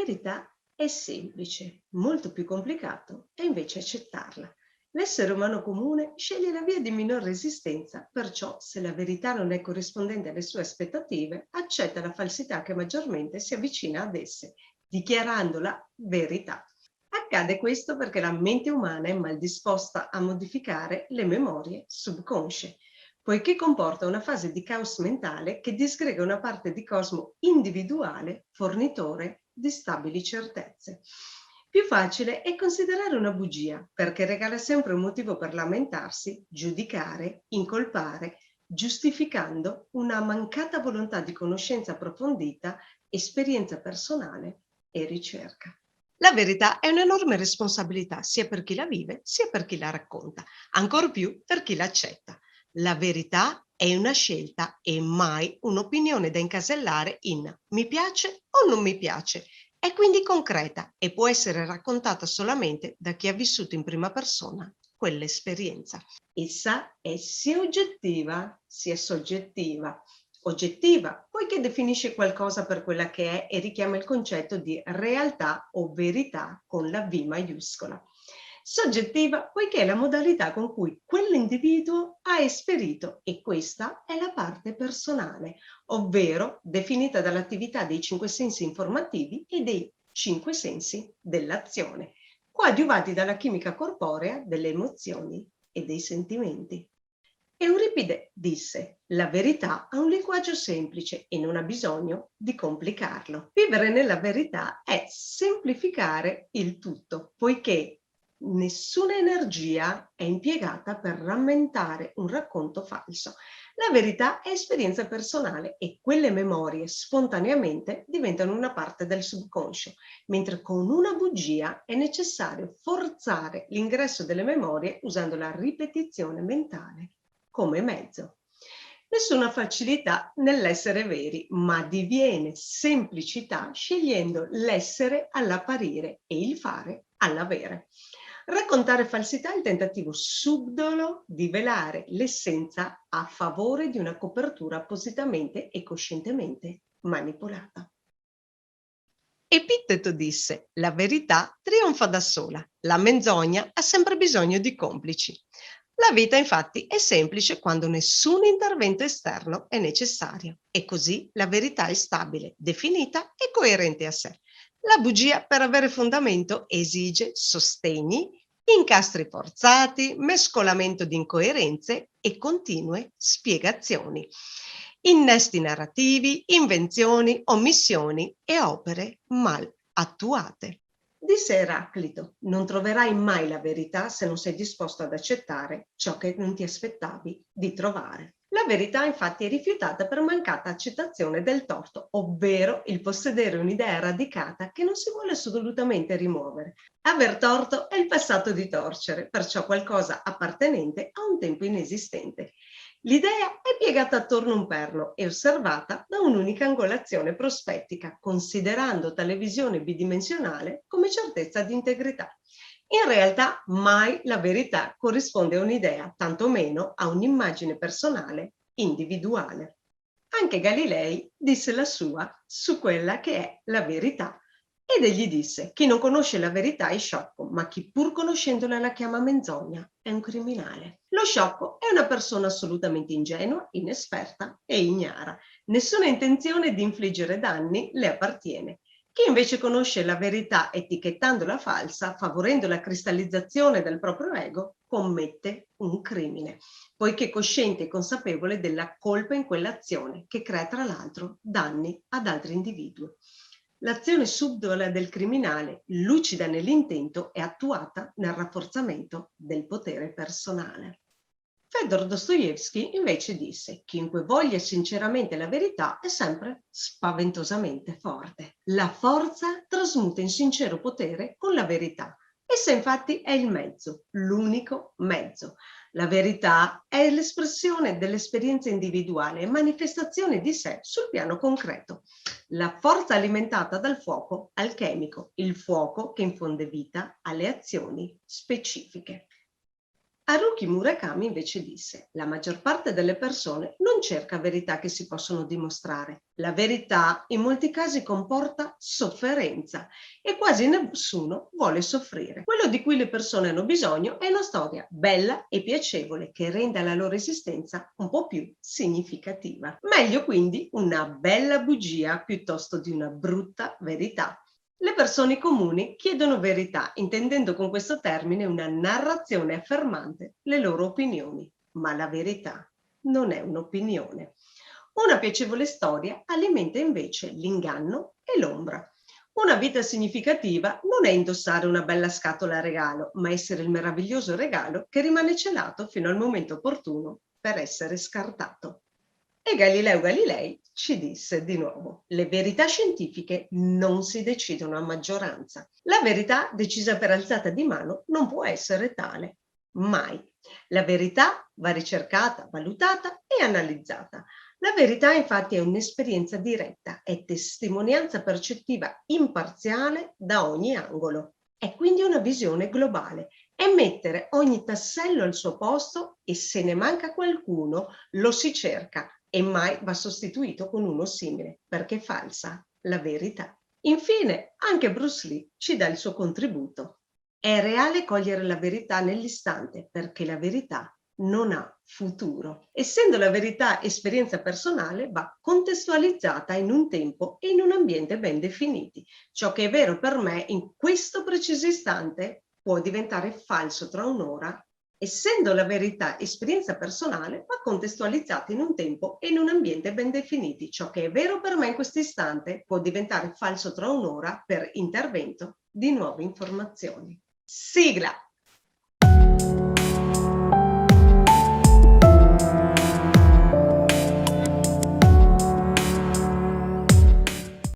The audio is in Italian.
verità è semplice, molto più complicato è invece accettarla. L'essere umano comune sceglie la via di minor resistenza, perciò se la verità non è corrispondente alle sue aspettative, accetta la falsità che maggiormente si avvicina ad esse, dichiarandola verità. Accade questo perché la mente umana è mal disposta a modificare le memorie subconsce, poiché comporta una fase di caos mentale che disgrega una parte di cosmo individuale, fornitore di stabili certezze. Più facile è considerare una bugia, perché regala sempre un motivo per lamentarsi, giudicare, incolpare, giustificando una mancata volontà di conoscenza approfondita, esperienza personale e ricerca. La verità è un'enorme responsabilità sia per chi la vive sia per chi la racconta, ancor più per chi l'accetta. La verità è una scelta e mai un'opinione da incasellare in mi piace o non mi piace. È quindi concreta e può essere raccontata solamente da chi ha vissuto in prima persona quell'esperienza. Essa è sia oggettiva sia soggettiva. Oggettiva, poiché definisce qualcosa per quella che è e richiama il concetto di realtà o verità con la V maiuscola. Soggettiva, poiché è la modalità con cui quell'individuo ha esperito e questa è la parte personale, ovvero definita dall'attività dei 5 sensi informativi e dei 5 sensi dell'azione, coadiuvati dalla chimica corporea, delle emozioni e dei sentimenti. Euripide disse: la verità ha un linguaggio semplice e non ha bisogno di complicarlo. Vivere nella verità è semplificare il tutto, poiché nessuna energia è impiegata per rammentare un racconto falso. La verità è esperienza personale e quelle memorie spontaneamente diventano una parte del subconscio, mentre con una bugia è necessario forzare l'ingresso delle memorie usando la ripetizione mentale come mezzo. Nessuna facilità nell'essere veri, ma diviene semplicità scegliendo l'essere all'apparire e il fare all'avere. Raccontare falsità è il tentativo subdolo di velare l'essenza a favore di una copertura appositamente e coscientemente manipolata. Epitteto disse: la verità trionfa da sola, la menzogna ha sempre bisogno di complici. La vita infatti è semplice quando nessun intervento esterno è necessario e così la verità è stabile, definita e coerente a sé. La bugia per avere fondamento esige sostegni, incastri forzati, mescolamento di incoerenze e continue spiegazioni. Innesti narrativi, invenzioni, omissioni e opere mal attuate. Disse Eraclito: non troverai mai la verità se non sei disposto ad accettare ciò che non ti aspettavi di trovare. La verità infatti è rifiutata per mancata accettazione del torto, ovvero il possedere un'idea radicata che non si vuole assolutamente rimuovere. Aver torto è il passato di torcere, perciò qualcosa appartenente a un tempo inesistente. L'idea è piegata attorno a un perno e osservata da un'unica angolazione prospettica, considerando tale visione bidimensionale come certezza di integrità. In realtà mai la verità corrisponde a un'idea, tantomeno a un'immagine personale individuale. Anche Galilei disse la sua su quella che è la verità. Ed egli disse: chi non conosce la verità è sciocco, ma chi pur conoscendola la chiama menzogna è un criminale. Lo sciocco è una persona assolutamente ingenua, inesperta e ignara. Nessuna intenzione di infliggere danni le appartiene. Chi invece conosce la verità etichettandola falsa, favorendo la cristallizzazione del proprio ego, commette un crimine, poiché cosciente e consapevole della colpa in quell'azione, che crea tra l'altro danni ad altri individui. L'azione subdola del criminale, lucida nell'intento, è attuata nel rafforzamento del potere personale. Fëdor Dostoevskij invece disse: chiunque voglia sinceramente la verità è sempre spaventosamente forte. La forza trasmuta in sincero potere con la verità. Essa infatti è il mezzo, l'unico mezzo. La verità è l'espressione dell'esperienza individuale e manifestazione di sé sul piano concreto. La forza alimentata dal fuoco alchemico, il fuoco che infonde vita alle azioni specifiche. Haruki Murakami invece disse: la maggior parte delle persone non cerca verità che si possono dimostrare. La verità in molti casi comporta sofferenza e quasi nessuno vuole soffrire. Quello di cui le persone hanno bisogno è una storia bella e piacevole che renda la loro esistenza un po' più significativa. Meglio quindi una bella bugia piuttosto di una brutta verità. Le persone comuni chiedono verità, intendendo con questo termine una narrazione affermante le loro opinioni, ma la verità non è un'opinione. Una piacevole storia alimenta invece l'inganno e l'ombra. Una vita significativa non è indossare una bella scatola a regalo, ma essere il meraviglioso regalo che rimane celato fino al momento opportuno per essere scartato. E Galileo Galilei ci disse di nuovo: le verità scientifiche non si decidono a maggioranza. La verità decisa per alzata di mano non può essere tale, mai. La verità va ricercata, valutata e analizzata. La verità infatti è un'esperienza diretta, è testimonianza percettiva imparziale da ogni angolo. È quindi una visione globale, è mettere ogni tassello al suo posto e se ne manca qualcuno lo si cerca e mai va sostituito con uno simile, perché è falsa la verità. Infine, anche Bruce Lee ci dà il suo contributo. È reale cogliere la verità nell'istante, perché la verità non ha futuro. Essendo la verità esperienza personale, va contestualizzata in un tempo e in un ambiente ben definiti. Ciò che è vero per me in questo preciso istante può diventare falso tra un'ora. Essendo la verità esperienza personale, va contestualizzata in un tempo e in un ambiente ben definiti. Ciò che è vero per me in questo istante può diventare falso tra un'ora per intervento di nuove informazioni. Sigla!